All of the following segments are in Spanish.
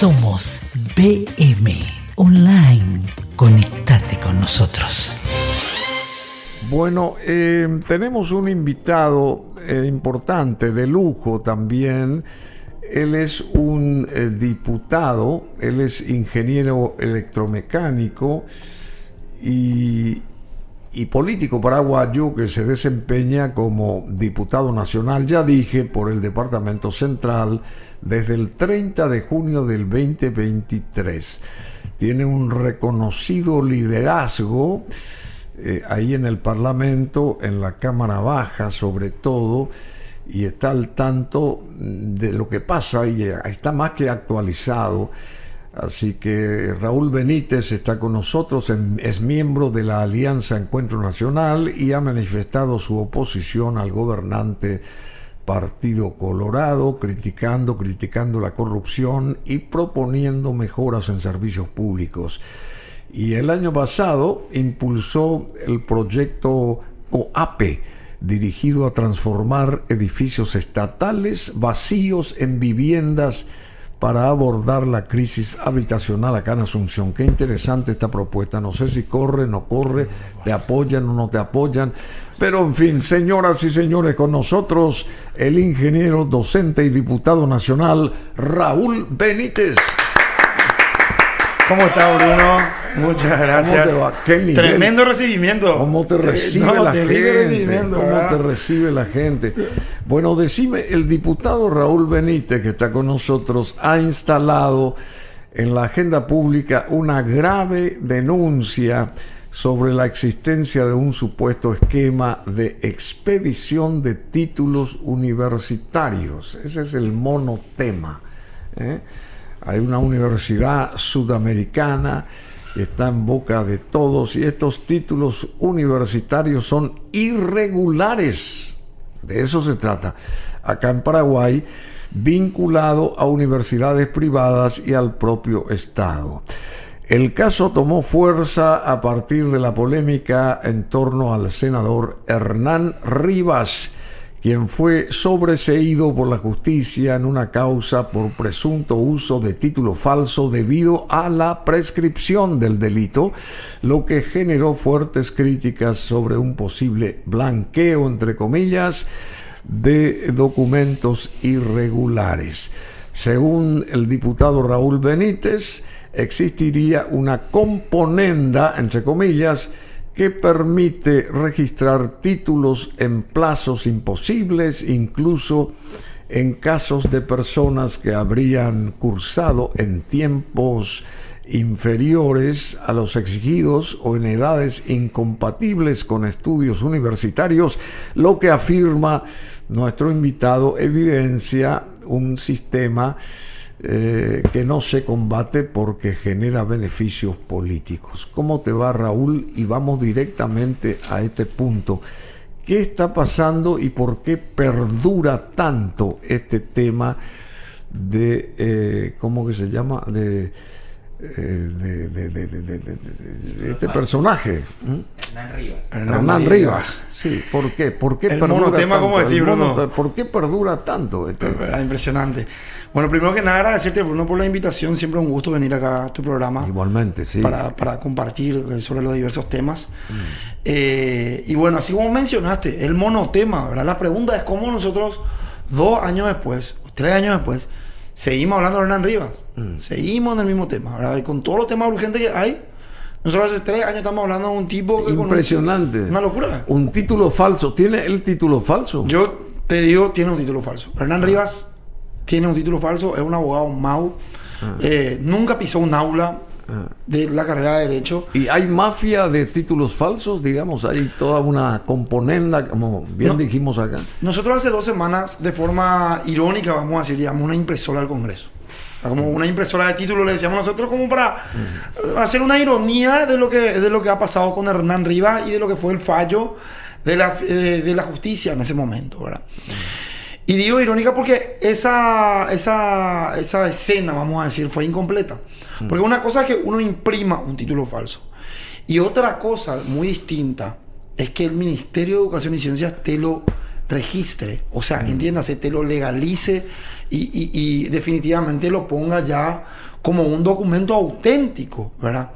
Somos BM Online. Conectate con nosotros. Bueno, tenemos un invitado importante, de lujo también. Él es un diputado, él es ingeniero electromecánico y político paraguayo que se desempeña como diputado nacional, ya dije, por el Departamento Central desde el 30 de junio del 2023. Tiene un reconocido liderazgo ahí en el Parlamento, en la Cámara Baja sobre todo, y está al tanto de lo que pasa y está más que actualizado. Así que Raúl Benítez está con nosotros, es miembro de la Alianza Encuentro Nacional y ha manifestado su oposición al gobernante Partido Colorado, criticando la corrupción y proponiendo mejoras en servicios públicos. Y el año pasado impulsó el proyecto COAPE, dirigido a transformar edificios estatales vacíos en viviendas para abordar la crisis habitacional acá en Asunción. Qué interesante esta propuesta. No sé si corre, no corre, te apoyan o no te apoyan. Pero en fin, señoras y señores, con nosotros el ingeniero, docente y diputado nacional Raúl Benítez. ¿Cómo está, Bruno? Muchas gracias. ¿Cómo te va? ¿Qué nivel? Tremendo recibimiento. ¿Cómo te recibe la gente? ¿Cómo te recibe la gente? Bueno, decime, el diputado Raúl Benítez, que está con nosotros, ha instalado en la agenda pública una grave denuncia sobre la existencia de un supuesto esquema de expedición de títulos universitarios. Ese es el monotema, ¿eh? Hay una universidad sudamericana que está en boca de todos y estos títulos universitarios son irregulares. De eso se trata. Acá en Paraguay, vinculado a universidades privadas y al propio Estado. El caso tomó fuerza a partir de la polémica en torno al senador Hernán Rivas, quien fue sobreseído por la justicia en una causa por presunto uso de título falso debido a la prescripción del delito, lo que generó fuertes críticas sobre un posible blanqueo, entre comillas, de documentos irregulares. Según el diputado Raúl Benítez, existiría una componenda, entre comillas, que permite registrar títulos en plazos imposibles, incluso en casos de personas que habrían cursado en tiempos inferiores a los exigidos o en edades incompatibles con estudios universitarios, lo que afirma nuestro invitado evidencia un sistema que no se combate porque genera beneficios políticos. ¿Cómo te va, Raúl? Y vamos directamente a este punto. ¿Qué está pasando y por qué perdura tanto este tema de ¿cómo que se llama? De este personaje? Hernán Rivas. Sí, ¿por qué? ¿Por qué perdura monotema, tanto? ¿cómo decir, Bruno? ¿Por qué perdura tanto? Impresionante. Bueno, primero que nada, agradecerte, Bruno, por la invitación. Siempre es un gusto venir acá a tu programa. Igualmente, sí. Para compartir sobre los diversos temas. Y bueno, así como mencionaste, el monotema, ¿verdad? La pregunta es cómo nosotros, 2 años después, 3 años después, seguimos hablando de Hernán Rivas. Seguimos en el mismo tema, ¿verdad? Y con todos los temas urgentes que hay, nosotros hace 3 años estamos hablando de un tipo que impresionante. Una locura. Un título falso. ¿Tiene el título falso? Yo te digo, tiene un título falso. Hernán Rivas tiene un título falso, es un abogado MAU. Nunca pisó un aula de la carrera de Derecho. ¿Y hay mafia de títulos falsos? Digamos, hay toda una componenda, como bien dijimos acá. Nosotros hace 2 semanas, de forma irónica, vamos a decir, llevamos una impresora al Congreso. Como una impresora de títulos, le decíamos nosotros, como para hacer una ironía de lo que ha pasado con Hernán Rivas y de lo que fue el fallo de la justicia en ese momento, ¿verdad? Y digo irónica porque esa escena, vamos a decir, fue incompleta. Porque una cosa es que uno imprima un título falso. Y otra cosa muy distinta es que el Ministerio de Educación y Ciencias te lo registre. O sea, entiéndase, te lo legalice y definitivamente lo ponga ya como un documento auténtico, ¿verdad?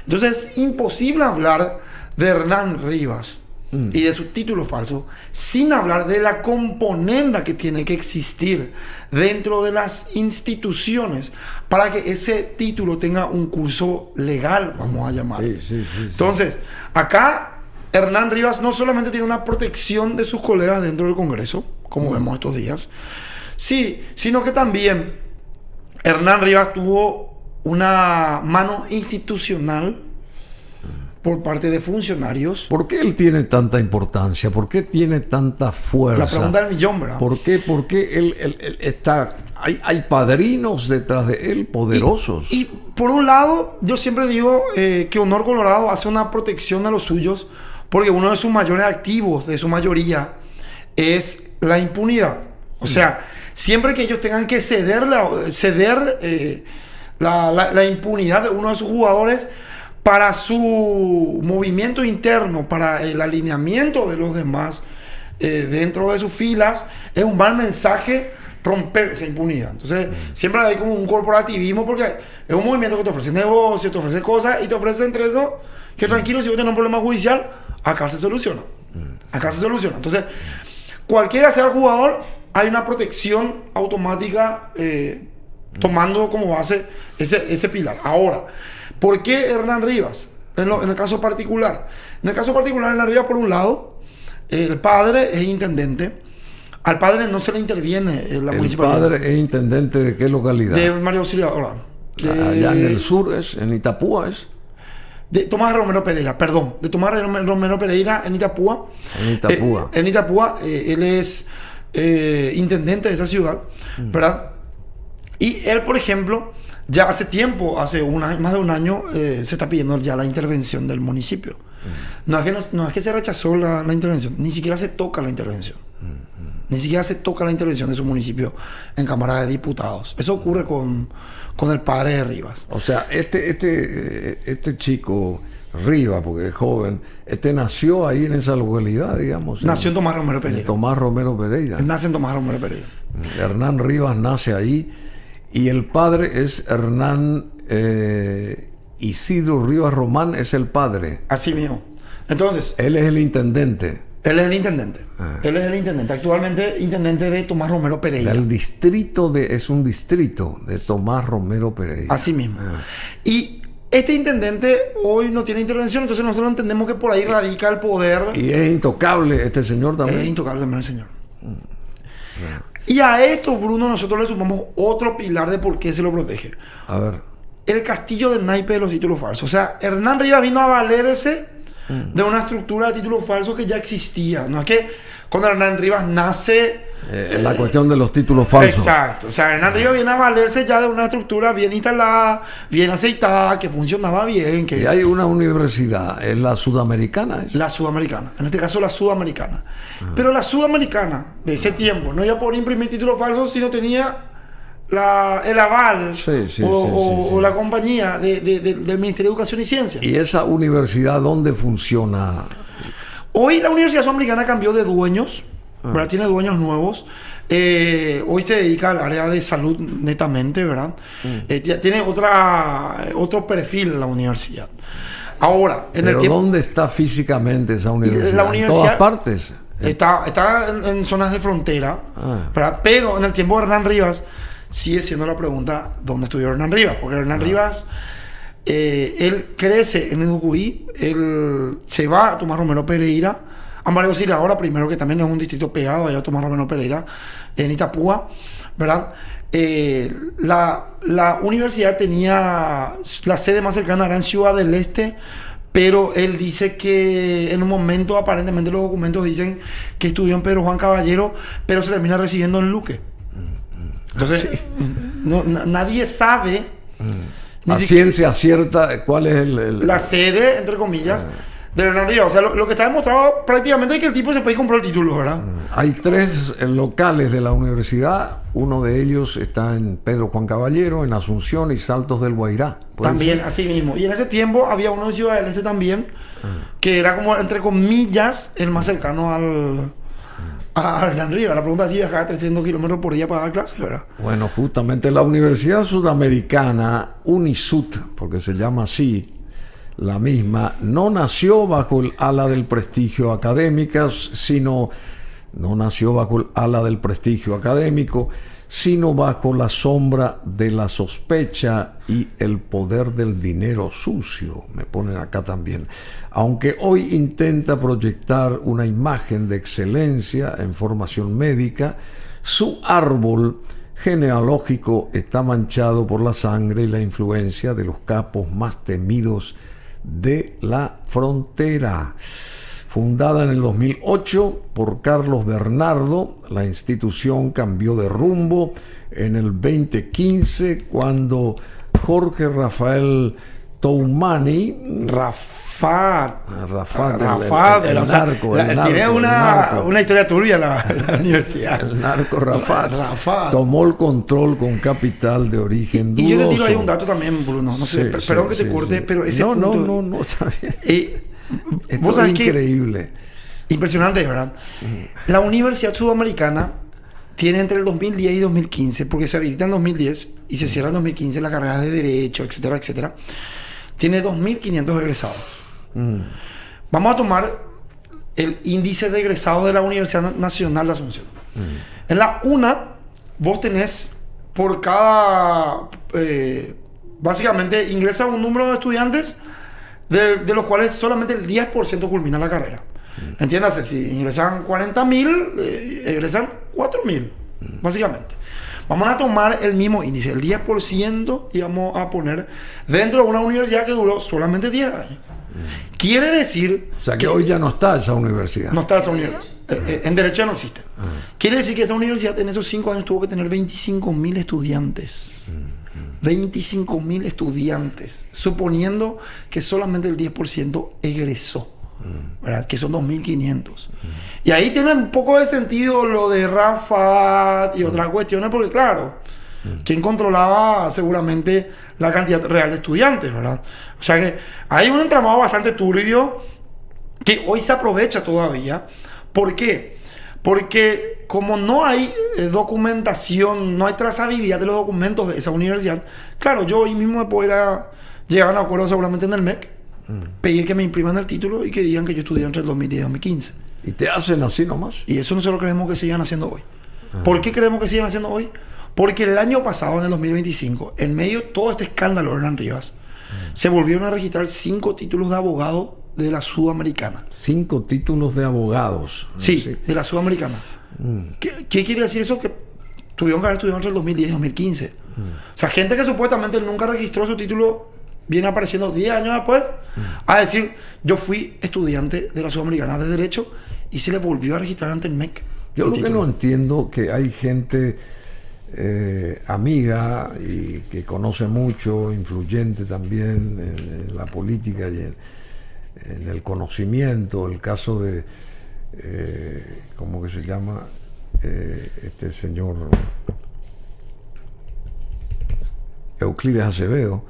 Entonces es imposible hablar de Hernán Rivas y de su título falso sin hablar de la componenda que tiene que existir dentro de las instituciones para que ese título tenga un curso legal, vamos a llamarlo. Sí. Entonces, acá Hernán Rivas no solamente tiene una protección de sus colegas dentro del Congreso, como vemos estos días, sí, sino que también Hernán Rivas tuvo una mano institucional por parte de funcionarios. ¿Por qué él tiene tanta importancia? ¿Por qué tiene tanta fuerza? La pregunta del millón, ¿verdad? ¿Por qué él está... Hay padrinos detrás de él poderosos? Y por un lado, yo siempre digo que Honor Colorado hace una protección a los suyos porque uno de sus mayores activos, de su mayoría, es la impunidad. O sea, siempre que ellos tengan que ceder la impunidad de uno de sus jugadores para su movimiento interno, para el alineamiento de los demás dentro de sus filas, es un mal mensaje romper esa impunidad. Entonces, siempre hay como un corporativismo porque es un movimiento que te ofrece negocios, te ofrece cosas y te ofrece entre eso que tranquilo, si vos tenés un problema judicial, acá se soluciona. Acá se soluciona. Entonces, cualquiera sea el jugador, hay una protección automática tomando como base ese pilar. Ahora, ¿por qué Hernán Rivas? En el caso particular. En el caso particular, Hernán Rivas, por un lado, el padre es intendente. Al padre no se le interviene la municipalidad. ¿El padre es intendente de qué localidad? De María Auxiliadora. Allá en el sur es, en Itapúa es. De Tomás Romero Pereira, perdón. De Tomás Romero Pereira en Itapúa. En Itapúa. En Itapúa, él es intendente de esa ciudad, ¿verdad? Y él, por ejemplo, ya hace tiempo, más de un año, se está pidiendo ya la intervención del municipio. No es que se rechazó la intervención, ni siquiera se toca la intervención. Ni siquiera se toca la intervención de su municipio en Cámara de Diputados. Eso ocurre con el padre de Rivas. O sea, este chico Rivas, porque es joven, nació ahí en esa localidad, digamos. Nació en Tomás Romero Pereira. En Tomás Romero Pereira. Él nace en Tomás Romero Pereira. Hernán Rivas nace ahí y el padre es Hernán Isidro Rivas Román, es el padre. Así mismo. Entonces, él es el intendente. Él es el intendente. Él es el intendente. Actualmente intendente de Tomás Romero Pereira. Es un distrito de Tomás Romero Pereira. Así mismo. Y este intendente hoy no tiene intervención, entonces nosotros entendemos que por ahí radica el poder. Y es intocable este señor también. Es intocable también el señor. Y a esto, Bruno, nosotros le sumamos otro pilar de por qué se lo protege. A ver. El castillo del naipe de los títulos falsos. O sea, Hernán Rivas vino a valerse de una estructura de títulos falsos que ya existía. No es que cuando Hernán Rivas nace... la cuestión de los títulos falsos. Exacto. O sea, Hernán Rivas viene a valerse ya de una estructura bien instalada, bien aceitada, que funcionaba bien. Y hay una universidad, ¿es la sudamericana? La sudamericana. En este caso, la sudamericana. Pero la sudamericana de ese tiempo no iba a poder imprimir títulos falsos si no tenía el aval o la compañía del Ministerio de Educación y Ciencia. ¿Y esa universidad dónde funciona? Hoy la Universidad Sudamericana cambió de dueños, ¿verdad? Tiene dueños nuevos. Hoy se dedica al área de salud netamente, ¿verdad? Tiene otro perfil la universidad. Ahora, ¿dónde está físicamente esa universidad? La universidad ¿En todas partes? Está en zonas de frontera, ¿verdad? Pero en el tiempo de Hernán Rivas sigue siendo la pregunta ¿dónde estudió Hernán Rivas? Porque Hernán Rivas, él crece en el Ucuy, él se va a Tomás Romero Pereira, a María Auxiliadora primero, que también es un distrito pegado allá a Tomás Romero Pereira, en Itapúa, ¿verdad? La universidad tenía, la sede más cercana era en Ciudad del Este, pero él dice que en un momento, aparentemente los documentos dicen que estudió en Pedro Juan Caballero, pero se termina recibiendo en Luque. Entonces, nadie sabe a ciencia cierta cuál es la sede, entre comillas, de Hernán Rivas. O sea, lo que está demostrado prácticamente es que el tipo se fue y compró el título, ¿verdad? Hay 3 locales de la universidad. Uno de ellos está en Pedro Juan Caballero, en Asunción y Saltos del Guairá. También, así mismo. Y en ese tiempo había uno en Ciudad del Este también, que era como, entre comillas, el más cercano a Hernán Rivas. La pregunta es si viajaba 300 kilómetros por día para dar clases, ¿verdad? Bueno, justamente la Universidad Sudamericana, UNISUT, porque se llama así, la misma, no nació bajo el ala del prestigio académico, sino bajo la sombra de la sospecha y el poder del dinero sucio, me ponen acá también. Aunque hoy intenta proyectar una imagen de excelencia en formación médica, su árbol genealógico está manchado por la sangre y la influencia de los capos más temidos de la frontera. Fundada en el 2008 por Carlos Bernardo, la institución cambió de rumbo en el 2015 cuando Jorge Rafael Toumani, Rafat, el narco, tiene una historia turbia la universidad. El narco Rafat tomó el control con capital de origen dudoso. Y yo te digo ahí un dato también, Bruno. No sé, perdón que te corte, pero ese punto... No, está bien. Esto es increíble. Impresionante, ¿verdad? La Universidad Sudamericana tiene entre el 2010 y 2015, porque se habilita en 2010 y se cierra en 2015 la carrera de Derecho, etcétera, etcétera. Tiene 2.500 egresados. Vamos a tomar el índice de egresados de la Universidad Nacional de Asunción. En la UNA, vos tenés por cada... básicamente ingresa un número de estudiantes de los cuales solamente el 10% culmina la carrera. Entiéndase, si ingresan 40.000, egresan 4.000, básicamente. Vamos a tomar el mismo índice, el 10%, y vamos a poner dentro de una universidad que duró solamente 10 años. Quiere decir... O sea que hoy ya no está esa universidad. No está esa universidad. En Derecho no existe. Quiere decir que esa universidad en esos 5 años tuvo que tener 25.000 estudiantes. 25.000 estudiantes, suponiendo que solamente el 10% egresó, ¿verdad? Que son 2.500. Y ahí tiene un poco de sentido lo de Rafat y otras cuestiones, porque claro, ¿quién controlaba seguramente la cantidad real de estudiantes, ¿verdad? O sea que hay un entramado bastante turbio que hoy se aprovecha todavía. ¿Por qué? Porque como no hay documentación, no hay trazabilidad de los documentos de esa universidad, claro, yo hoy mismo me puedo ir a llegar a un acuerdo seguramente en el MEC, pedir que me impriman el título y que digan que yo estudié entre el 2010 y 2015. ¿Y te hacen así nomás? Y eso nosotros creemos que sigan haciendo hoy. ¿Por qué creemos que sigan haciendo hoy? Porque el año pasado, en el 2025, en medio de todo este escándalo de Hernán Rivas, se volvieron a registrar 5 títulos de abogado de la Sudamericana. 5 títulos de abogados. Sí, de la Sudamericana. ¿Qué quiere decir eso? Que tuvieron que haber estudiado entre el 2010 y 2015. O sea, gente que supuestamente nunca registró su título viene apareciendo 10 años después a decir, yo fui estudiante de la Sudamericana de Derecho, y se le volvió a registrar ante el MEC. Yo lo que no entiendo, que hay gente amiga y que conoce mucho, influyente también en la política y en el conocimiento, el caso de ¿cómo que se llama? Este señor Euclides Acevedo,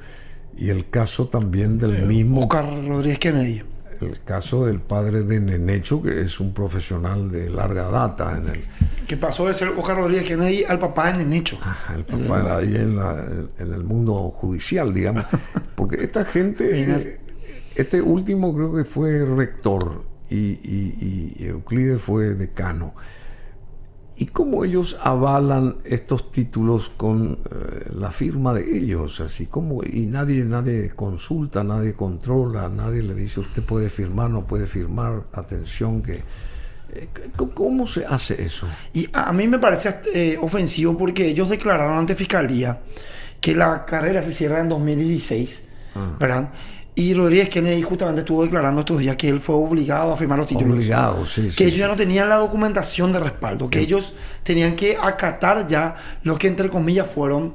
y el caso también del mismo Oscar Rodríguez Kennedy, el caso del padre de Nenecho, que es un profesional de larga data que pasó de ser Oscar Rodríguez Kennedy al papá de Nenecho. El papá ahí en el mundo judicial, digamos, porque esta gente, este último creo que fue rector y Euclides fue decano. ¿Y cómo ellos avalan estos títulos con la firma de ellos? Así como, y nadie consulta, nadie controla, nadie le dice usted puede firmar, no puede firmar, atención que... ¿Cómo se hace eso? Y a mí me parece ofensivo, porque ellos declararon ante Fiscalía que la carrera se cierra en 2016, ¿verdad? Y Rodríguez Kennedy justamente estuvo declarando estos días que él fue obligado a firmar los títulos. Obligado, sí. Que ellos ya no tenían la documentación de respaldo, que ellos tenían que acatar ya los que entre comillas fueron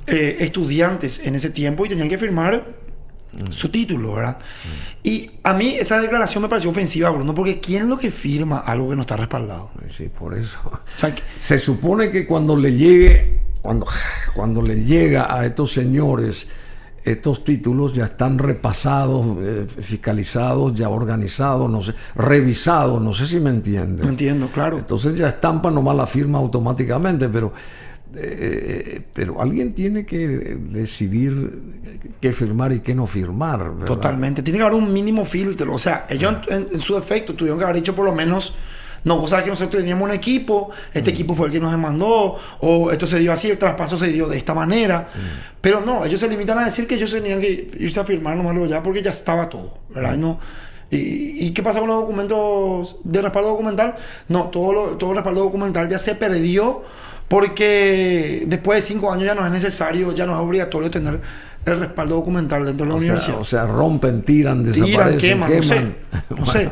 estudiantes en ese tiempo, y tenían que firmar su título, ¿verdad? Y a mí esa declaración me pareció ofensiva, Bruno, porque ¿quién es lo que firma algo que no está respaldado? Sí, por eso. O sea, se supone que cuando le llega a estos señores estos títulos ya están repasados, fiscalizados, ya organizados, no sé, revisados, no sé si me entiendes. Entiendo, claro. Entonces ya estampan nomás la firma automáticamente, pero alguien tiene que decidir qué firmar y qué no firmar, ¿verdad? Totalmente. Tiene que haber un mínimo filtro. O sea, ellos en su defecto tuvieron que haber dicho por lo menos, no, vos sabes que nosotros teníamos un equipo, este equipo fue el que nos demandó, o esto se dio así, el traspaso se dio de esta manera. Pero no, ellos se limitan a decir que ellos tenían que irse a firmar nomás luego ya porque ya estaba todo, ¿verdad? No, ¿y qué pasa con los documentos de respaldo documental? No, todo el respaldo documental ya se perdió porque después de 5 años ya no es necesario, ya no es obligatorio tener el respaldo documental dentro de la universidad. O sea, rompen, tiran, desaparecen, queman. No sé.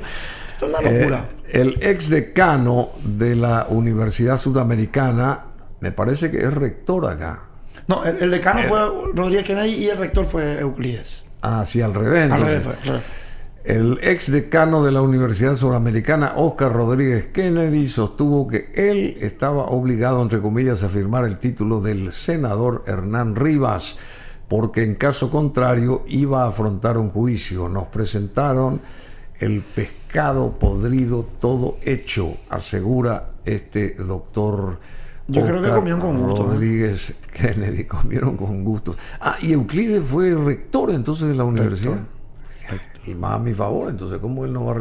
Es una locura. El ex decano de la Universidad Sudamericana, me parece que es rector acá. No, el decano fue Rodríguez Kennedy y el rector fue Euclides. Ah, sí, al revés. Entonces, al revés fue. El ex decano de la Universidad Sudamericana, Óscar Rodríguez Kennedy, sostuvo que él estaba obligado, entre comillas, a firmar el título del senador Hernán Rivas, porque en caso contrario iba a afrontar un juicio. Nos presentaron el pescado podrido todo hecho, asegura este doctor. Yo creo que comieron con gusto. Rodríguez Kennedy, comieron con gusto. Ah, y Euclides fue rector entonces de la universidad. Y más a mi favor, entonces, ¿cómo él no va a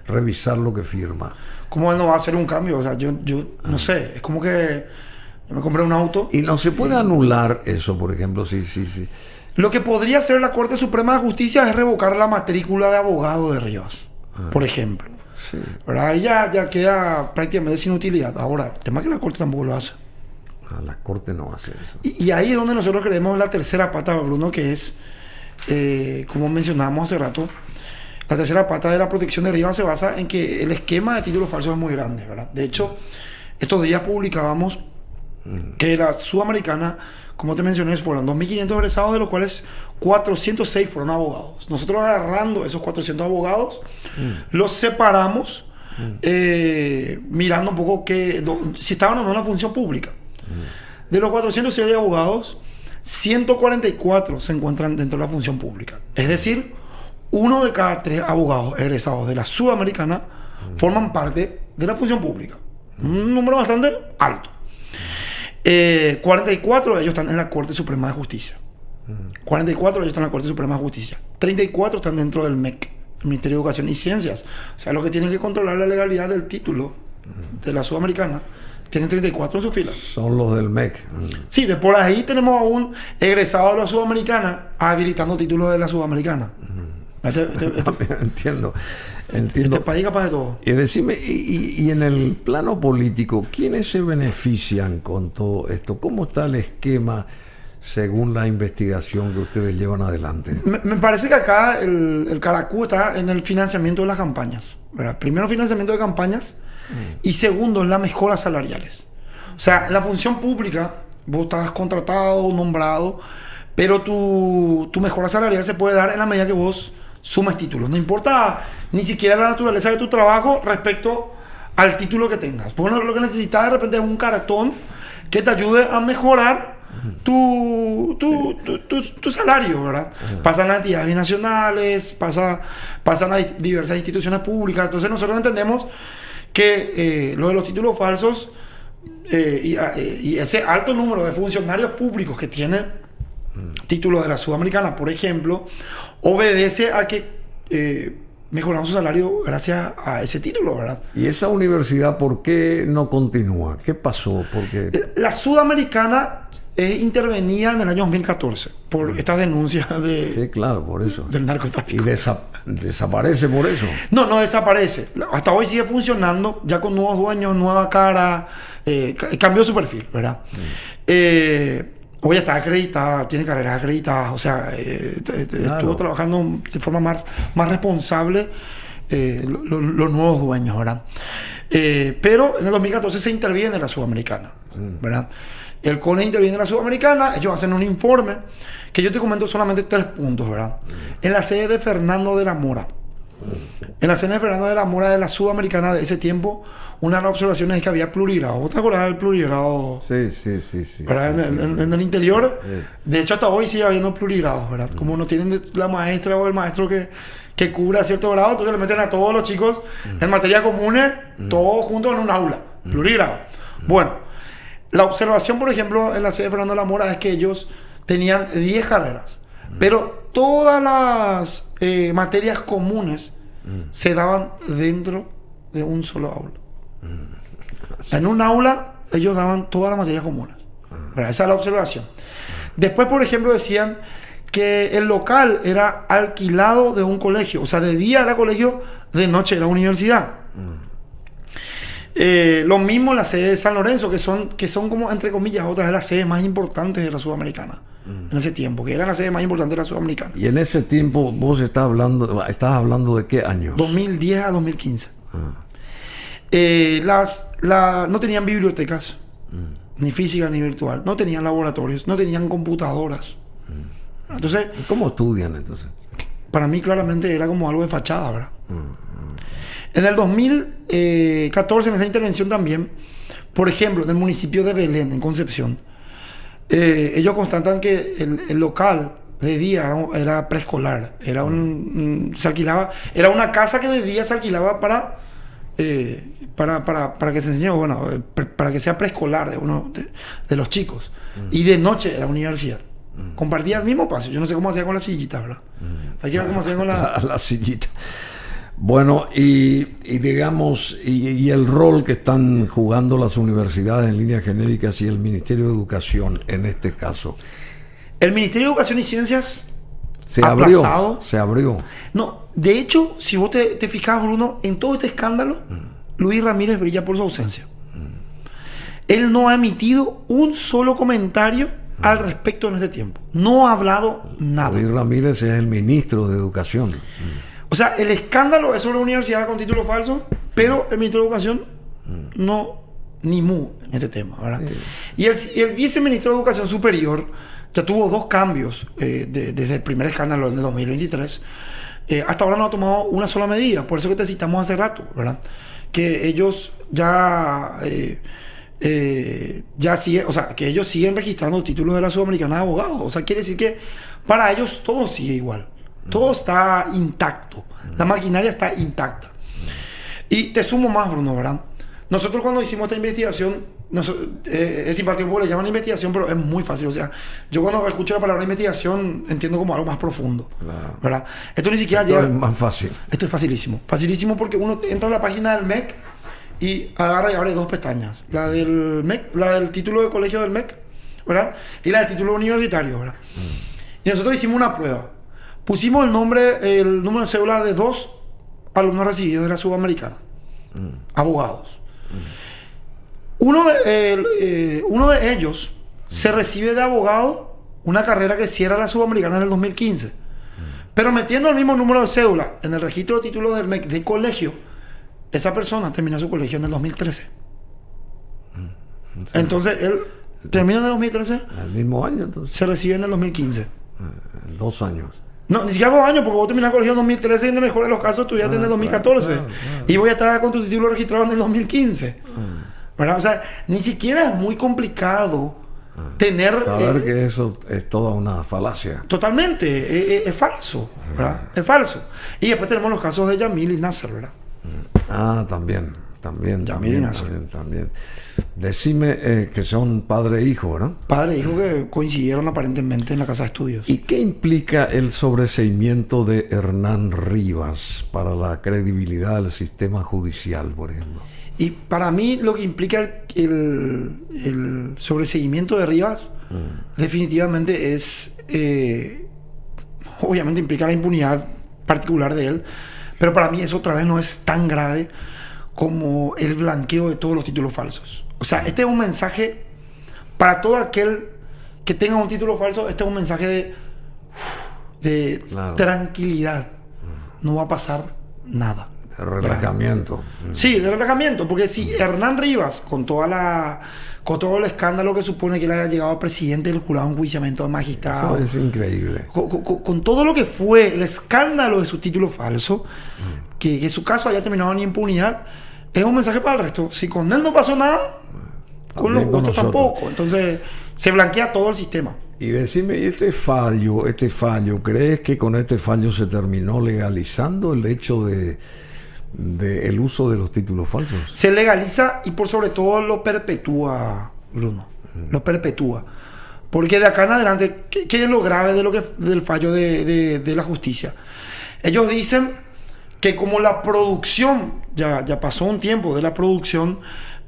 revisar lo que firma? ¿Cómo él no va a hacer un cambio? O sea, yo no sé, es como que yo me compré un auto. Y no se puede anular eso, por ejemplo, sí. Lo que podría hacer la Corte Suprema de Justicia es revocar la matrícula de abogado de Rivas, por ejemplo. Sí. ¿Verdad? Ahí ya queda prácticamente sin utilidad. Ahora, el tema es que la Corte tampoco lo hace. La Corte no hace eso. Y ahí es donde nosotros creemos la tercera pata, Bruno, que es, como mencionábamos hace rato, la tercera pata de la protección de Rivas se basa en que el esquema de títulos falsos es muy grande, ¿verdad? De hecho, estos días publicábamos que la Sudamericana, como te mencioné, fueron 2.500 egresados, de los cuales 406 fueron abogados. Nosotros agarrando esos 400 abogados, los separamos, mirando un poco si estaban o no en la función pública. De los 406 abogados, 144 se encuentran dentro de la función pública. Es decir, 1 de cada 3 abogados egresados de la Sudamericana forman parte de la función pública. Un número bastante alto. 44 de ellos están en la Corte Suprema de Justicia. 44 de ellos están en la Corte Suprema de Justicia. 34 están dentro del MEC, el Ministerio de Educación y Ciencias. O sea, los que tienen que controlar la legalidad del título de la Sudamericana tienen 34 en sus filas. Son los del MEC. Sí, de por ahí tenemos a un egresado de la Sudamericana habilitando títulos de la Sudamericana. Entiendo. Este país capaz de todo. Y decime, y en el plano político, ¿quiénes se benefician con todo esto? ¿Cómo está el esquema según la investigación que ustedes llevan adelante? Me parece que acá el caracú está en el financiamiento de las campañas, ¿verdad? Primero, financiamiento de campañas, y segundo, en las mejoras salariales. O sea, en la función pública, vos estás contratado, nombrado, pero tu mejora salarial se puede dar en la medida que vos sumes títulos. No importa ni siquiera la naturaleza de tu trabajo respecto al título que tengas. Porque lo que necesitas de repente es un cartón que te ayude a mejorar tu salario, ¿verdad? Pasan las entidades binacionales, pasan a diversas instituciones públicas. Entonces nosotros entendemos que lo de los títulos falsos y ese alto número de funcionarios públicos que tiene títulos de la Sudamericana, por ejemplo, obedece a que mejoraron su salario gracias a ese título, ¿verdad? ¿Y esa universidad por qué no continúa? ¿Qué pasó? Porque la Sudamericana intervenía en el año 2014 por estas denuncias sí, claro, por eso. Del narcotráfico. ¿Y desaparece por eso? No desaparece. Hasta hoy sigue funcionando, ya con nuevos dueños, nueva cara, cambió su perfil, ¿verdad? Hoy está acreditada, tiene carreras acreditadas, o sea, estuvo trabajando de forma más responsable los nuevos dueños, ¿verdad? Pero en el 2014 se interviene en la Sudamericana, ¿verdad? El CONE interviene en la Sudamericana, ellos hacen un informe, que yo te comento solamente 3 puntos, ¿verdad? En la sede de Fernando de la Mora, En la cena de Fernando de la Mora de la Sudamericana de ese tiempo, una de las observaciones es que había plurigrado. ¿Vos te acordás del plurigrado? Sí. En el interior, de hecho hasta hoy sigue habiendo plurigrados, ¿verdad? Como no tienen la maestra o el maestro que cubra cierto grado, entonces le meten a todos los chicos en materias comunes, todos juntos en un aula, plurigrado. Bueno, la observación, por ejemplo, en la sede de Fernando de la Mora es que ellos tenían 10 carreras, pero todas las materias comunes se daban dentro de un solo aula. En un aula ellos daban todas las materias comunes. Esa es la observación. Después, por ejemplo, decían que el local era alquilado de un colegio. O sea, de día era colegio, de noche era universidad. Lo mismo la sede de San Lorenzo, que son como, entre comillas, otras de las sedes más importantes de la Sudamericana. En ese tiempo, que eran las sedes más importantes de la Sudamericana. Y en ese tiempo vos estás hablando de qué años? 2010 a 2015. No tenían bibliotecas, ni física ni virtual. No tenían laboratorios, no tenían computadoras. Entonces, ¿cómo estudian entonces? Para mí claramente era como algo de fachada, ¿verdad? En el 2014, en esa intervención también, por ejemplo, en el municipio de Belén, en Concepción, ellos constatan que el local de día era preescolar, era se alquilaba, era una casa que de día se alquilaba para que se enseñe, bueno, para que sea preescolar de los chicos, y de noche era universidad. Compartía el mismo espacio. Yo no sé cómo hacía con las sillitas, ¿verdad? Hay que ver cómo hacía con la sillita. Bueno, y digamos, y el rol que están jugando las universidades en líneas genéricas y el Ministerio de Educación en este caso. El Ministerio de Educación y Ciencias se abrió. No, de hecho, si vos te fijas, Bruno, en todo este escándalo, Luis Ramírez brilla por su ausencia. Él no ha emitido un solo comentario al respecto en este tiempo. No ha hablado nada. Luis Ramírez es el ministro de Educación. O sea, el escándalo es sobre la universidad con título falso, pero el ministro de Educación no, ni mu en este tema, ¿verdad? Y el viceministro de Educación Superior ya tuvo 2 cambios desde el primer escándalo en el 2023. Hasta ahora no ha tomado una sola medida. Por eso que te citamos hace rato, ¿verdad? Que ellos ya siguen, o sea, que ellos siguen registrando títulos de la Sudamericana de abogados. O sea, quiere decir que para ellos todo sigue igual. Todo está intacto. La maquinaria está intacta. Y te sumo más, Bruno, ¿verdad? Nosotros cuando hicimos esta investigación, es simpático porque le llaman investigación, pero es muy fácil. O sea, yo cuando escucho la palabra investigación entiendo como algo más profundo. Claro. ¿Verdad? Esto ni siquiera es más fácil. Esto es facilísimo. Facilísimo porque uno entra a la página del MEC y agarra y abre 2 pestañas. La del MEC, la del título de colegio del MEC, ¿verdad? Y la del título universitario, ¿verdad? Y nosotros hicimos una prueba. Pusimos el número de cédula de 2 alumnos recibidos de la Sudamericana. Abogados. Uno de ellos se recibe de abogado, una carrera que cierra la Sudamericana en el 2015. Pero metiendo el mismo número de cédula en el registro de títulos del MEC de colegio, esa persona terminó su colegio en el 2013. Entonces, él termina en el 2013. El mismo año, entonces. Se recibe en el 2015. 2 años. No, ni siquiera 2 años, porque vos terminás el colegio en 2013 y en el mejor de los casos estudiaste en el 2014. Claro. Y voy a estar con tu título registrado en el 2015. ¿Verdad? O sea, ni siquiera es muy complicado tener... Saber que eso es toda una falacia. Totalmente, es falso, ¿verdad? Es falso. Y después tenemos los casos de Yamil y Nasser, ¿verdad? También. Decime que son padre e hijo, ¿verdad? Padre e hijo que coincidieron aparentemente en la casa de estudios. ¿Y qué implica el sobreseimiento de Hernán Rivas para la credibilidad del sistema judicial, por ejemplo? Y para mí lo que implica el sobreseimiento de Rivas definitivamente es... obviamente implica la impunidad particular de él, pero para mí eso otra vez no es tan grave como el blanqueo de todos los títulos falsos. O sea, este es un mensaje para todo aquel que tenga un título falso. Este es un mensaje de tranquilidad. No va a pasar nada. De relajamiento. Sí, de relajamiento. Porque si Hernán Rivas, con toda con todo el escándalo que supone que le haya llegado al presidente del jurado de enjuiciamiento de magistrados. Eso es increíble. Con todo lo que fue el escándalo de su título falso, que su caso haya terminado en impunidad, es un mensaje para el resto. Si con él no pasó nada, con los otros tampoco. Entonces, se blanquea todo el sistema. Y decime, ¿y este fallo, crees que con este fallo se terminó legalizando el hecho de el uso de los títulos falsos? Se legaliza y por sobre todo lo perpetúa, Bruno. Lo perpetúa. Porque de acá en adelante, ¿qué es lo grave del fallo de la justicia? Ellos dicen que como la producción, ya pasó un tiempo de la producción,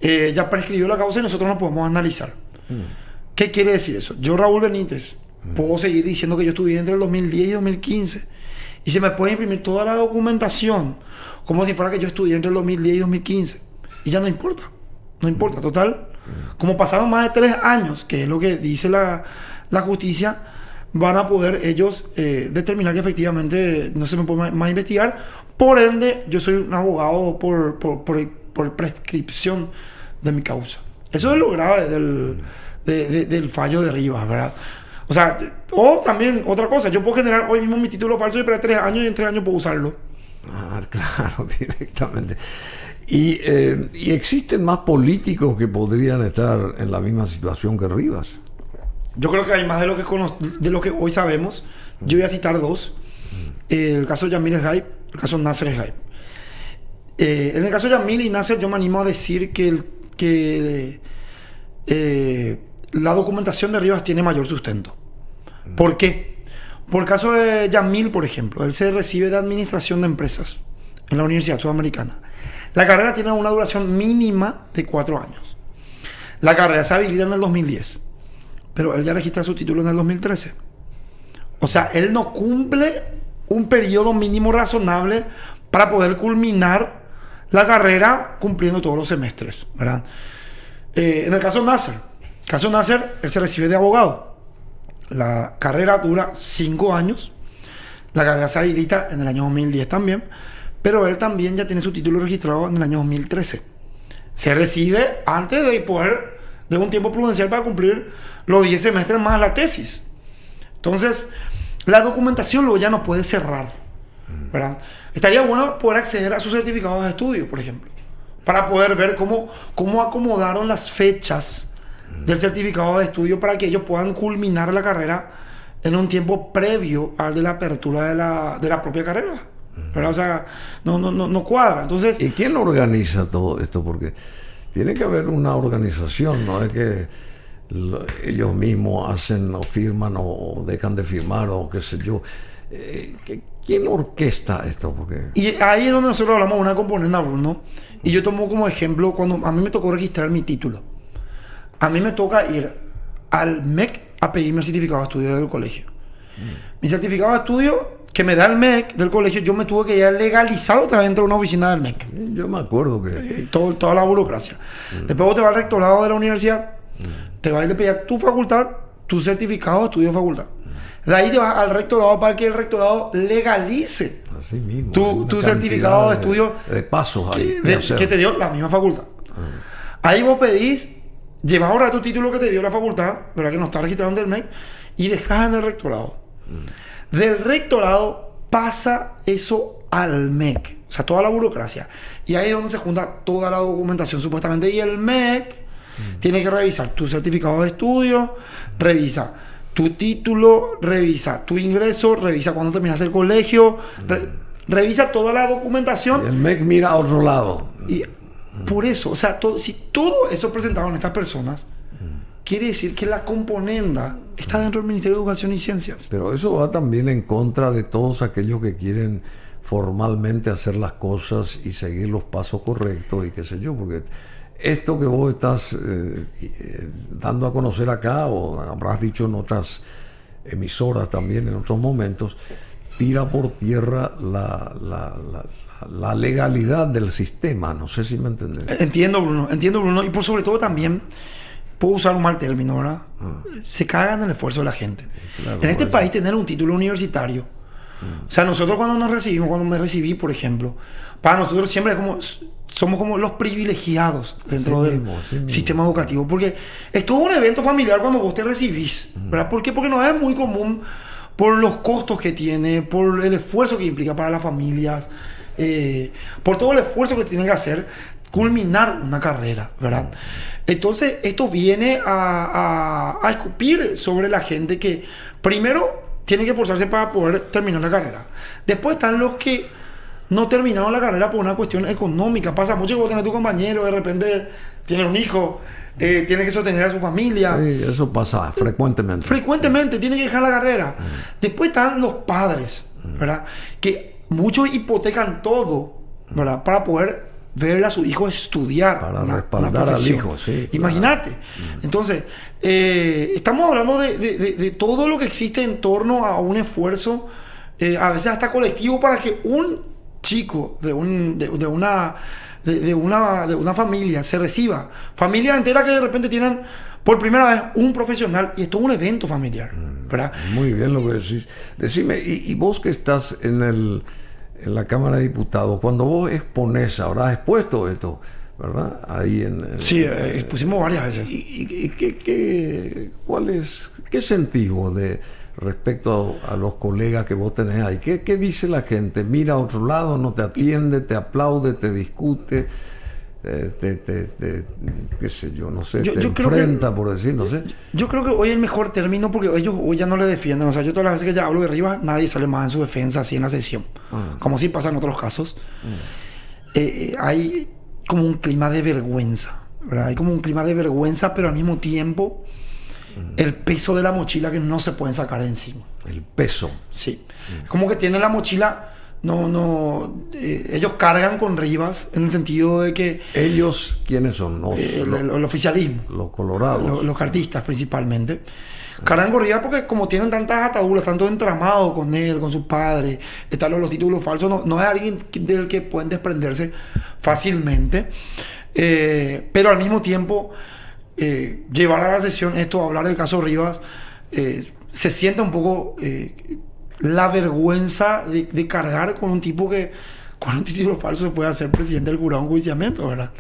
ya prescribió la causa y nosotros no podemos analizar. ¿Qué quiere decir eso? Yo, Raúl Benítez, puedo seguir diciendo que yo estuve entre el 2010 y 2015 y se me puede imprimir toda la documentación como si fuera que yo estudié entre el 2010 y 2015 y ya no importa, total. Como pasaron más de 3 años, que es lo que dice la justicia, van a poder ellos determinar que efectivamente no se me puede más investigar. Por ende, yo soy un abogado por prescripción de mi causa. Eso es lo grave del fallo de Rivas, ¿verdad? O sea, o también otra cosa, yo puedo generar hoy mismo mi título falso y para 3 años y en 3 años puedo usarlo. Claro, directamente. Y existen más políticos que podrían estar en la misma situación que Rivas. Yo creo que hay más de lo que hoy sabemos. Yo voy a citar 2. El caso de Yamil Esgaib, el caso de Nasser Esgaib. En el caso de Yamil y Nasser, yo me animo a decir que la documentación de Rivas tiene mayor sustento. ¿Por qué? Por el caso de Yamil, por ejemplo, él se recibe de Administración de Empresas en la Universidad Sudamericana. La carrera tiene una duración mínima de 4 años. La carrera se habilita en el 2010, pero él ya registra su título en el 2013. O sea, él no cumple un periodo mínimo razonable para poder culminar la carrera cumpliendo todos los semestres, ¿verdad? En el caso de Nasser, él se recibe de abogado. La carrera dura 5 años. La carrera se habilita en el año 2010 también, pero él también ya tiene su título registrado en el año 2013. Se recibe antes de un tiempo prudencial para cumplir los 10 semestres más la tesis. Entonces, la documentación luego ya no puede cerrar, ¿verdad? Estaría bueno poder acceder a sus certificados de estudio, por ejemplo, para poder ver cómo acomodaron las fechas del certificado de estudio para que ellos puedan culminar la carrera en un tiempo previo al de la apertura de la propia carrera, ¿verdad? O sea, no cuadra. Entonces, ¿y quién organiza todo esto? Porque tiene que haber una organización, no es que ellos mismos hacen o firman o dejan de firmar o qué sé yo. ¿Quién orquesta esto? Porque... Y ahí es donde nosotros hablamos de una componente, Bruno, y yo tomo como ejemplo cuando a mí me tocó registrar mi título. A mí me toca ir al MEC a pedirme el certificado de estudio del colegio. Mi certificado de estudio que me da el MEC del colegio, yo me tuve que ya legalizar otra vez dentro de una oficina del MEC. Yo me acuerdo que... Toda la burocracia. Después vos te vas al rectorado de la universidad, te vas a ir a pedir a tu facultad tu certificado de estudio de facultad. De ahí te vas al rectorado para que el rectorado legalice así mismo, tu certificado de estudio de pasos ahí, que te dio la misma facultad. Ahí vos pedís, llevas ahora tu título que te dio la facultad, ¿verdad? Que no está registrado en el MEC, y dejas en el rectorado. Del rectorado pasa eso al MEC, o sea, toda la burocracia. Y ahí es donde se junta toda la documentación supuestamente. Y el MEC tiene que revisar tu certificado de estudio, revisa tu título, revisa tu ingreso, revisa cuando terminaste el colegio, revisa toda la documentación. Y el MEC mira a otro lado. Y por eso, o sea, si todo eso presentaron estas personas, quiere decir que la componenda está dentro del Ministerio de Educación y Ciencias. Pero eso va también en contra de todos aquellos que quieren formalmente hacer las cosas y seguir los pasos correctos y qué sé yo, porque esto que vos estás dando a conocer acá, o habrás dicho en otras emisoras también en otros momentos, tira por tierra la legalidad del sistema. No sé si me entendés. Entiendo, Bruno. Y por sobre todo también, puedo usar un mal término, ¿verdad? Se cagan en el esfuerzo de la gente. Claro, en este país tener un título universitario O sea, nosotros cuando nos recibimos, cuando me recibí, por ejemplo, para nosotros siempre somos como los privilegiados dentro del sistema educativo. Porque es todo un evento familiar cuando vos te recibís, ¿verdad? ¿Por qué? Porque no es muy común por los costos que tiene, por el esfuerzo que implica para las familias, por todo el esfuerzo que tienen que hacer culminar una carrera, ¿verdad? Entonces, esto viene a escupir sobre la gente que primero tiene que esforzarse para poder terminar la carrera. Después están los que no terminaron la carrera por una cuestión económica. Pasa mucho que vos tenés tu compañero, de repente tiene un hijo, tiene que sostener a su familia. Sí, eso pasa frecuentemente. Frecuentemente tiene que dejar la carrera. Después están los padres, ¿verdad? Que muchos hipotecan todo, ¿verdad? Para poder ver a su hijo estudiar. Para respaldar al hijo, sí. Imagínate. Claro. Entonces, estamos hablando de todo lo que existe en torno a un esfuerzo, a veces hasta colectivo, para que un chico de una familia se reciba. Familias enteras que de repente tienen por primera vez un profesional, y esto es un evento familiar, ¿verdad? Muy bien lo que decís. Decime, y vos que estás en la Cámara de Diputados, cuando vos exponés, habrás expuesto esto, ¿verdad? Ahí sí, expusimos varias veces. ¿Y qué sentís vos respecto a los colegas que vos tenés ahí? ¿Qué dice la gente? ¿Mira a otro lado, no te atiende, te aplaude, te discute, qué sé yo, no sé, te enfrenta, por decir, no sé? Yo creo que hoy es el mejor término, porque ellos hoy ya no le defienden. O sea, yo todas las veces que ya hablo de Rivas, nadie sale más en su defensa así en la sesión, como sí pasa en otros casos. Hay como un clima de vergüenza, ¿verdad? Hay como un clima de vergüenza, pero al mismo tiempo el peso de la mochila que no se pueden sacar de encima. El peso. Sí. Como que tienen la mochila, ellos cargan con Rivas, en el sentido de que... ¿Ellos quiénes son? El oficialismo. Los colorados. Los cartistas principalmente. Cargan con Rivas porque como tienen tantas ataduras, tanto entramados con él, con sus padres, están los títulos falsos, no es alguien del que pueden desprenderse fácilmente. Pero al mismo tiempo, llevar a la sesión esto, hablar del caso Rivas, se siente un poco la vergüenza de cargar con un tipo que con un título falso se puede hacer presidente del jurado en enjuiciamiento, ¿verdad?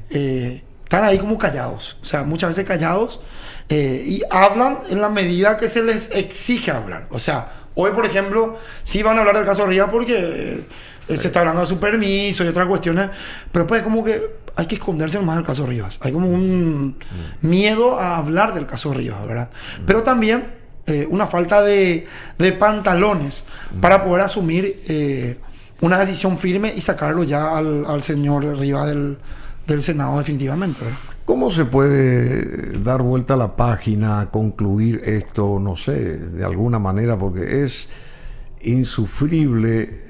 Están ahí como callados, o sea, muchas veces callados, y hablan en la medida que se les exige hablar. O sea, hoy, por ejemplo, sí van a hablar del caso Rivas porque se está hablando de su permiso y otras cuestiones, pero pues como que hay que esconderse más del caso Rivas. Hay como un miedo a hablar del caso Rivas, ¿verdad? Pero también una falta de pantalones para poder asumir una decisión firme y sacarlo ya al señor Rivas del Senado definitivamente, ¿verdad? ¿Cómo se puede dar vuelta a la página, concluir esto, no sé, de alguna manera? Porque es insufrible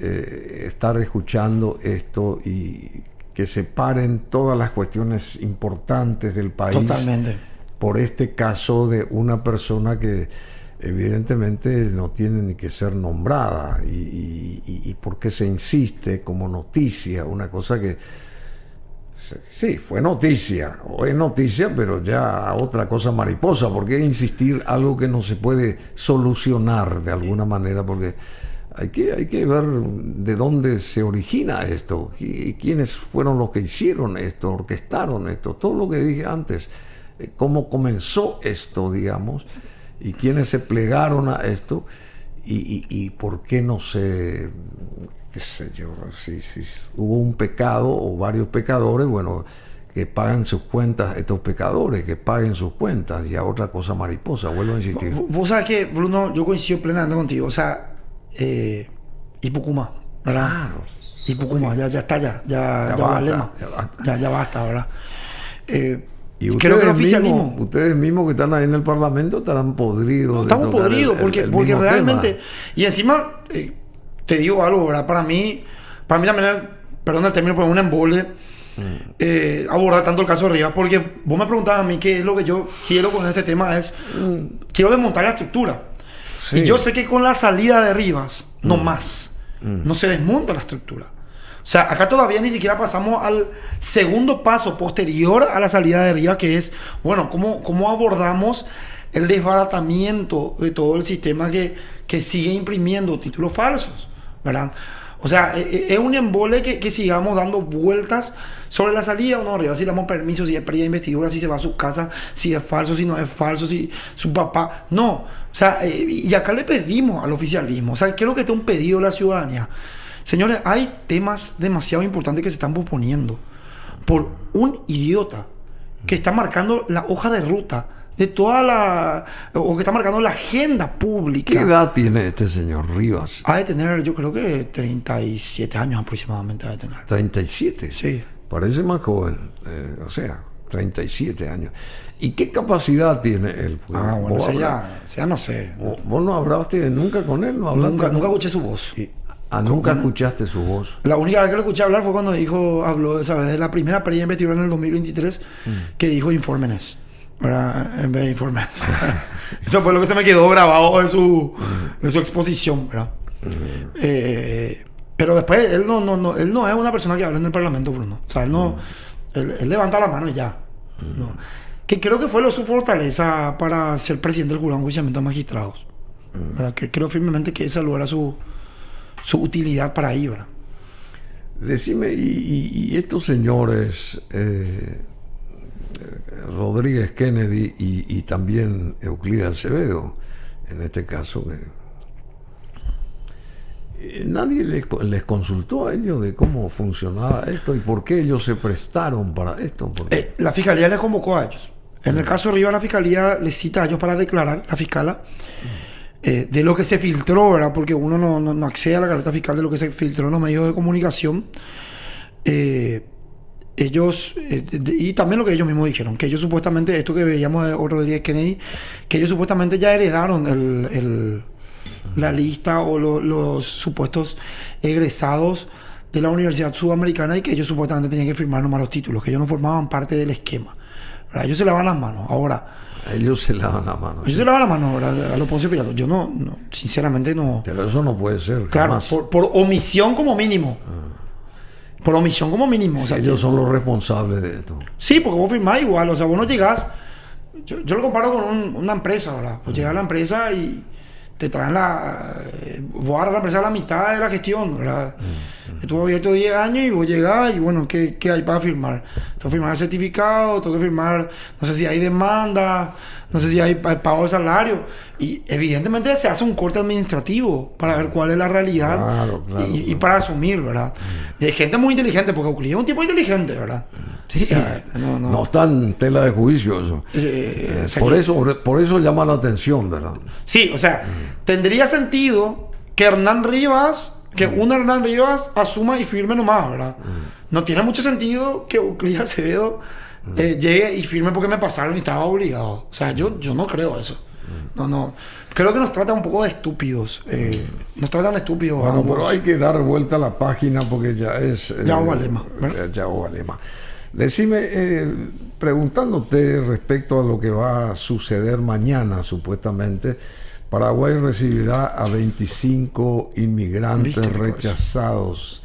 estar escuchando esto y que se paren todas las cuestiones importantes del país. Totalmente. Por este caso de una persona que evidentemente no tiene ni que ser nombrada y porque se insiste como noticia, una cosa que sí, fue noticia, o es noticia, pero ya otra cosa mariposa. ¿Por qué insistir algo que no se puede solucionar de alguna manera? Porque hay que ver de dónde se origina esto, y quiénes fueron los que hicieron esto, orquestaron esto, todo lo que dije antes, cómo comenzó esto, digamos, y quiénes se plegaron a esto, y por qué no se... qué sé yo, si hubo un pecado o varios pecadores, bueno, que paguen sus cuentas, estos pecadores, que paguen sus cuentas, y a otra cosa mariposa, vuelvo a insistir. Vos sabés que, Bruno, yo coincido plenamente contigo, o sea, Ipucuma, ¿verdad? Claro. Ipucuma, ya está, ya basta, ¿verdad? Y creo que el oficialismo... ustedes mismos que están ahí en el Parlamento estarán podridos. No, estamos podridos, porque realmente... Tema. Y encima... te digo algo, ¿verdad? Para mí también, perdón el término, pero un embole abordar tanto el caso de Rivas, porque vos me preguntabas a mí qué es lo que yo quiero con este tema, quiero desmontar la estructura. Sí. Y yo sé que con la salida de Rivas, no más, no se desmonta la estructura. O sea, acá todavía ni siquiera pasamos al segundo paso posterior a la salida de Rivas, que es, bueno, cómo abordamos el desbaratamiento de todo el sistema que que sigue imprimiendo títulos falsos, ¿verdad? O sea, es un embole que sigamos dando vueltas sobre la salida o no arriba, si le damos permiso, si es pérdida de investidura, si se va a su casa, si es falso, si no es falso, si su papá... No, o sea, y acá le pedimos al oficialismo, o sea, quiero que esté un pedido de la ciudadanía. Señores, hay temas demasiado importantes que se están posponiendo por un idiota que está marcando la hoja de ruta de toda la... o que está marcando la agenda pública. ¿Qué edad tiene este señor Rivas? Ha de tener, yo creo que 37 años aproximadamente ha de tener. 37. Sí. Parece más joven, o sea, 37 años. ¿Y qué capacidad tiene él? Bueno, ese ya no sé. ¿Vos no hablaste nunca con él? ¿No hablaste? Nunca escuché su voz. Nunca escuchaste su voz. La única vez que lo escuché hablar fue cuando habló esa vez de la primera pérdida de investidura en el 2023, que dijo infórmenes, ¿verdad? En vez de informes. Eso fue lo que se me quedó grabado de su exposición, ¿verdad? Pero después él no es una persona que habla en el Parlamento, Bruno. O sea, él levanta la mano y ya. No. Que creo que fue su fortaleza para ser presidente del jurado de enjuiciamiento de magistrados. ¿Verdad? Que creo firmemente que esa era su utilidad para ahí, ¿verdad? Decime, y estos señores, Rodríguez Kennedy y también Euclides Acevedo, en este caso, nadie les consultó a ellos de cómo funcionaba esto y por qué ellos se prestaron para esto. La fiscalía les convocó a ellos. En el caso de Rivas, la fiscalía les cita a ellos para declarar, la fiscala, de lo que se filtró, ¿verdad? Porque uno no accede a la carpeta fiscal de lo que se filtró en los medios de comunicación. Ellos, y también lo que ellos mismos dijeron, que ellos supuestamente, esto que veíamos de Rodríguez Kennedy, que ellos supuestamente ya heredaron la lista o los supuestos egresados de la Universidad Sudamericana y que ellos supuestamente tenían que firmar nomás los títulos, que ellos no formaban parte del esquema, ¿verdad? Ellos se lavan las manos. Ahora, ellos se lavan las manos. Ellos se lavan las manos, ¿verdad? A los Poncio Pilato. Yo no, sinceramente no. Pero eso no puede ser. Claro, por omisión como mínimo. Por omisión como mínimo. O sea, ellos son los responsables de esto. Sí, porque vos firmás igual. O sea, vos no llegás. Yo lo comparo con una empresa, ¿verdad? Vos llegás a la empresa y te traen vos agarras la empresa a la mitad de la gestión, ¿verdad? Estuvo abierto 10 años y vos llegás y bueno, ¿qué hay para firmar? Tengo que firmar el certificado, tengo que firmar, no sé si hay demanda, no sé si hay pago de salario. Y evidentemente se hace un corte administrativo para ver cuál es la realidad. Claro, y para asumir, ¿verdad? De gente muy inteligente, porque Euclides es un tipo inteligente, ¿verdad? Sí, o sea, no está en tela de juicio eso. Por eso llama la atención, ¿verdad? Sí, o sea, tendría sentido que Hernán Rivas, un Hernán Rivas asuma y firme nomás, ¿verdad? No tiene mucho sentido que Euclides Acevedo llegue y firme porque me pasaron y estaba obligado. O sea, yo no creo eso. No. Creo que nos tratan un poco de estúpidos. Nos tratan de estúpidos. Bueno, pero hay que dar vuelta a la página porque ya es... ya hubo lema. Ya hubo lema. Decime, preguntándote respecto a lo que va a suceder mañana, supuestamente, Paraguay recibirá a 25 inmigrantes rechazados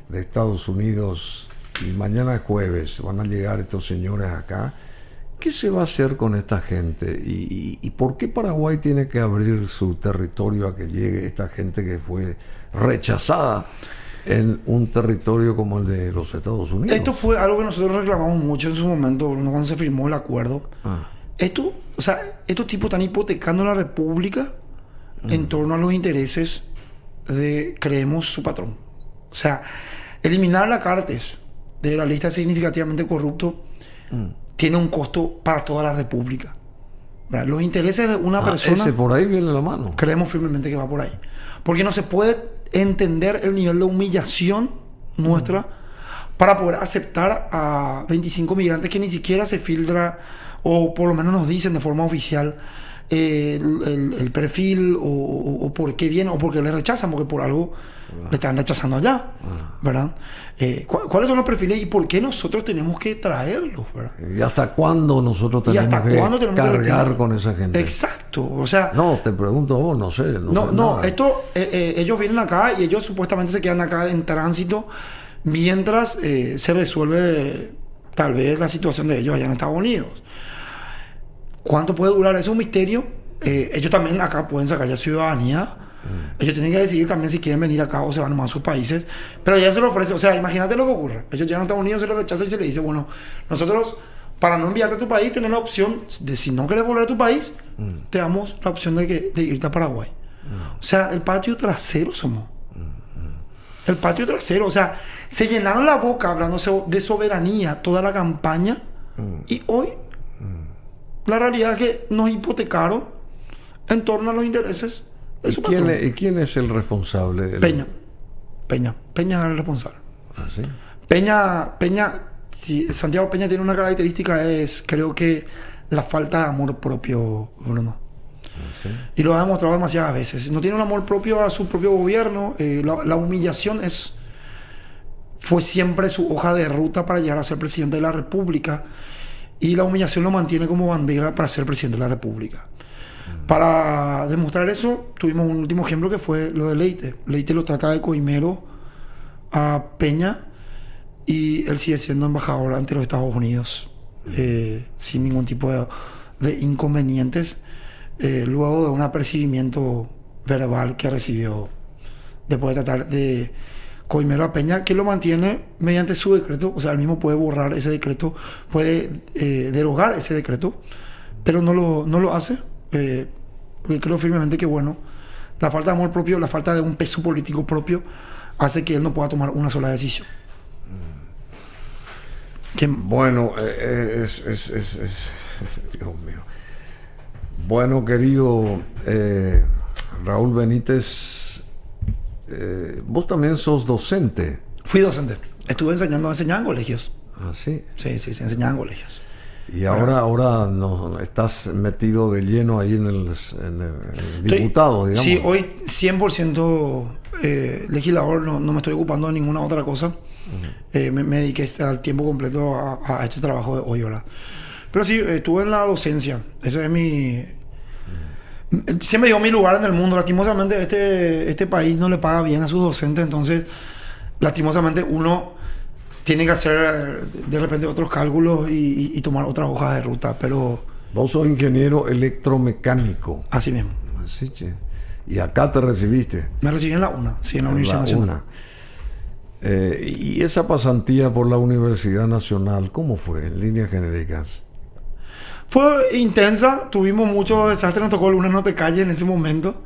de Estados Unidos y mañana es jueves van a llegar estos señores acá. ¿Qué se va a hacer con esta gente? ¿Y por qué Paraguay tiene que abrir su territorio a que llegue esta gente que fue rechazada en un territorio como el de los Estados Unidos? Esto fue algo que nosotros reclamamos mucho en su momento, Bruno, cuando se firmó el acuerdo. Estos tipos están hipotecando la República en torno a los intereses de, creemos, su patrón. O sea, eliminar a la Cartes de la lista significativamente corrupto tiene un costo para toda la República. ¿Verdad? Los intereses de una persona... Ese por ahí viene la mano. Creemos firmemente que va por ahí. Porque no se puede entender el nivel de humillación nuestra para poder aceptar a 25 migrantes que ni siquiera se filtra o por lo menos nos dicen de forma oficial el perfil o por qué vienen o porque le rechazan, porque por algo le están rechazando allá, ¿verdad? ¿Cuáles son los perfiles y por qué nosotros tenemos que traerlos, ¿verdad? ¿Y hasta cuándo nosotros tenemos que cargar con esa gente? Exacto, o sea... No, te pregunto vos, no sé. Ellos vienen acá y ellos supuestamente se quedan acá en tránsito mientras se resuelve tal vez la situación de ellos allá en Estados Unidos. ¿Cuánto puede durar? Eso es un misterio. Ellos también acá pueden sacar ya ciudadanía Ellos tienen que decidir también si quieren venir acá o se van nomás a sus países. Pero ya se lo ofrece. O sea, imagínate lo que ocurre. Ellos llegan a Estados Unidos, se les rechaza y se les dice, bueno, nosotros, para no enviarte a tu país, tenés la opción de, si no quieres volver a tu país, te damos la opción de irte a Paraguay. O sea, el patio trasero somos. El patio trasero. O sea, se llenaron la boca hablando de soberanía toda la campaña. Y hoy, la realidad es que nos hipotecaron en torno a los intereses. ¿Y quién es el responsable? Peña. Peña es el responsable. ¿Ah, sí? Peña, si Santiago Peña tiene una característica, es creo que la falta de amor propio, Bruno. ¿Sí? Y lo ha demostrado demasiadas veces. No tiene un amor propio a su propio gobierno. La humillación fue siempre su hoja de ruta para llegar a ser presidente de la República. Y la humillación lo mantiene como bandera para ser presidente de la República. Para demostrar eso, tuvimos un último ejemplo que fue lo de Leite. Leite lo trata de coimero a Peña y él sigue siendo embajador ante los Estados Unidos sin ningún tipo de inconvenientes, luego de un apercibimiento verbal que recibió después de tratar de coimero a Peña, que lo mantiene mediante su decreto. O sea, él mismo puede borrar ese decreto, puede derogar ese decreto, pero no lo hace. Porque creo firmemente que, bueno, la falta de amor propio, la falta de un peso político propio, hace que él no pueda tomar una sola decisión. Bueno, Dios mío. Bueno, querido Raúl Benítez, vos también sos docente. Fui docente. Estuve enseñando en colegios. ¿Ah, sí? Sí, enseñaba en colegios. Y ahora no, estás metido de lleno ahí en el diputado, digamos. Sí, hoy 100% legislador, no me estoy ocupando de ninguna otra cosa. Me dediqué al tiempo completo a este trabajo de hoy, ¿verdad? Pero sí, estuve en la docencia. Ese es mi... Siempre dio mi lugar en el mundo. Lastimosamente este país no le paga bien a sus docentes, entonces lastimosamente uno tiene que hacer de repente otros cálculos y tomar otras hojas de ruta, pero... Vos sos ingeniero electromecánico. Así mismo. Así, che. ¿Y acá te recibiste? Me recibí en la UNA, sí, en la Universidad Nacional. ¿Y esa pasantía por la Universidad Nacional, cómo fue, en líneas genéricas? Fue intensa, tuvimos muchos desastres, nos tocó el UNA no te calle en ese momento,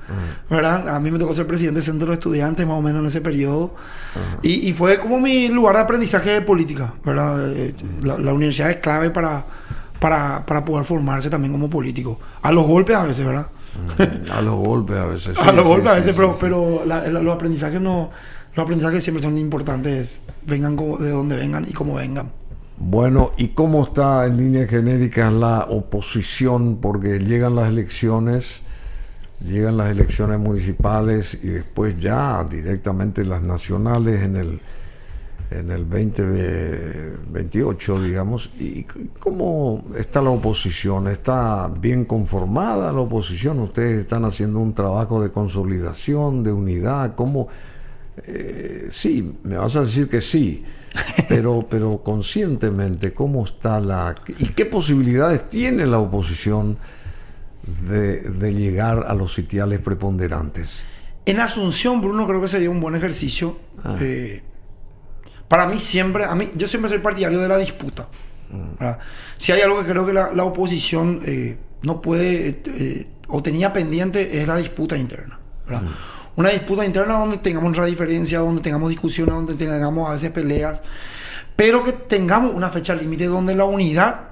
¿verdad? A mí me tocó ser presidente del centro de estudiantes más o menos en ese periodo. Y fue como mi lugar de aprendizaje de política, ¿verdad? La universidad es clave para poder formarse también como político. A los golpes a veces, ¿verdad? A los golpes a veces. Sí, a los golpes a veces, pero los aprendizajes no... Los aprendizajes siempre son importantes, vengan de donde vengan y como vengan. Bueno, ¿y cómo está en líneas genéricas la oposición? Porque llegan las elecciones municipales y después ya directamente las nacionales en el 2028, digamos. ¿Y cómo está la oposición? ¿Está bien conformada la oposición? ¿Ustedes están haciendo un trabajo de consolidación, de unidad? ¿Cómo...? Sí, me vas a decir que sí, pero conscientemente, ¿cómo está y qué posibilidades tiene la oposición de llegar a los sitiales preponderantes? En Asunción, Bruno, creo que se dio un buen ejercicio. Para mí yo siempre soy partidario de la disputa. Si hay algo que creo que la oposición no puede o tenía pendiente, es la disputa interna, ¿verdad? Una disputa interna donde tengamos nuestra diferencia, donde tengamos discusiones, donde tengamos a veces peleas, pero que tengamos una fecha límite donde la unidad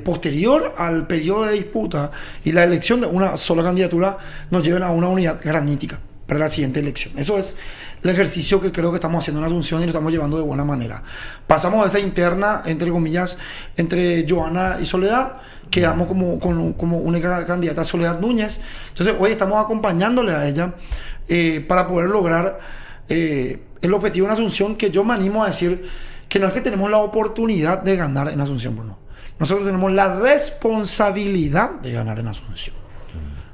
posterior al periodo de disputa y la elección de una sola candidatura nos lleven a una unidad granítica para la siguiente elección. Eso es el ejercicio que creo que estamos haciendo en Asunción y lo estamos llevando de buena manera. Pasamos de esa interna, entre comillas, entre Joana y Soledad, quedamos como única candidata Soledad Núñez. Entonces hoy estamos acompañándole a ella para poder lograr el objetivo en Asunción, que yo me animo a decir que no es que tenemos la oportunidad de ganar en Asunción, Bruno. Nosotros tenemos la responsabilidad de ganar en Asunción.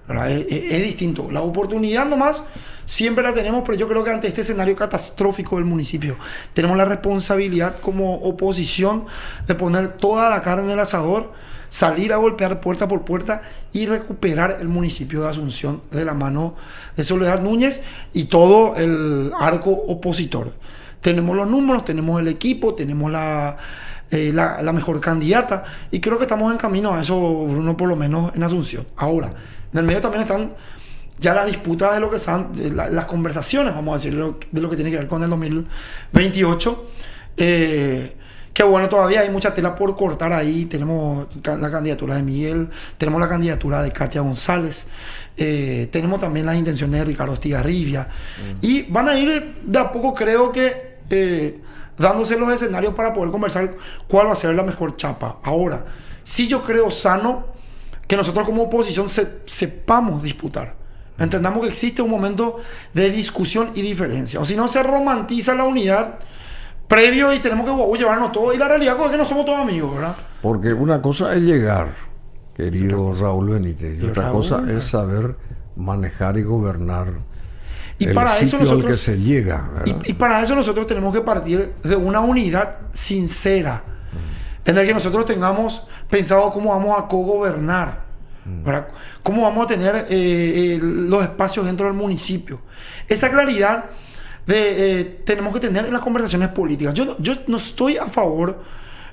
Es distinto. La oportunidad nomás siempre la tenemos, pero yo creo que ante este escenario catastrófico del municipio tenemos la responsabilidad como oposición de poner toda la carne en el asador salir a golpear puerta por puerta y recuperar el municipio de Asunción de la mano de Soledad Núñez y todo el arco opositor. Tenemos los números, tenemos el equipo, tenemos la mejor candidata y creo que estamos en camino a eso, Bruno, por lo menos en Asunción. Ahora, en el medio también están ya las disputas de lo que son las conversaciones, vamos a decir, de lo que tiene que ver con el 2028. Que bueno, todavía hay mucha tela por cortar ahí. Tenemos la candidatura de Miguel, tenemos la candidatura de Katia González, tenemos también las intenciones de Ricardo Estigarribia. Y van a ir de a poco, creo que, dándose los escenarios para poder conversar cuál va a ser la mejor chapa. Ahora, sí yo creo sano que nosotros como oposición sepamos disputar. Entendamos que existe un momento de discusión y diferencia. O si no, se romantiza la unidad previo y tenemos que llevarnos todo. Y la realidad es que no somos todos amigos, ¿verdad? Porque una cosa es llegar, querido Raúl Benítez, y otra cosa es saber manejar y gobernar y el para sitio eso nosotros, al que se llega, ¿verdad? Y para eso nosotros tenemos que partir de una unidad sincera, en la que nosotros tengamos pensado cómo vamos a cogobernar, ¿verdad? Cómo vamos a tener los espacios dentro del municipio. Esa claridad tenemos que tener en las conversaciones políticas. Yo no estoy a favor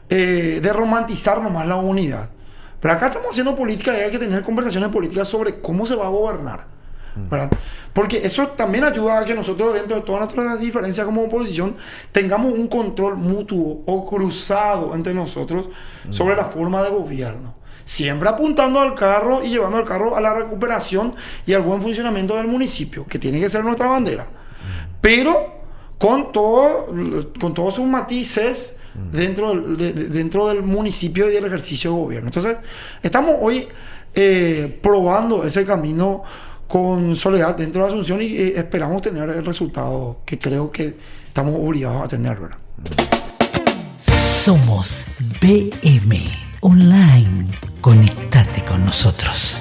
de romantizar nomás la unidad. Pero acá estamos haciendo política y hay que tener conversaciones políticas sobre cómo se va a gobernar, ¿verdad? Porque eso también ayuda a que nosotros, dentro de todas nuestras diferencias como oposición, tengamos un control mutuo o cruzado entre nosotros sobre la forma de gobierno. Siempre apuntando al carro y llevando al carro a la recuperación y al buen funcionamiento del municipio, que tiene que ser nuestra bandera. Pero con todos sus matices dentro del municipio y del ejercicio de gobierno. Entonces, estamos hoy probando ese camino con Soledad dentro de Asunción y esperamos tener el resultado que creo que estamos obligados a tener, ¿verdad? Somos BM Online. Conectate con nosotros.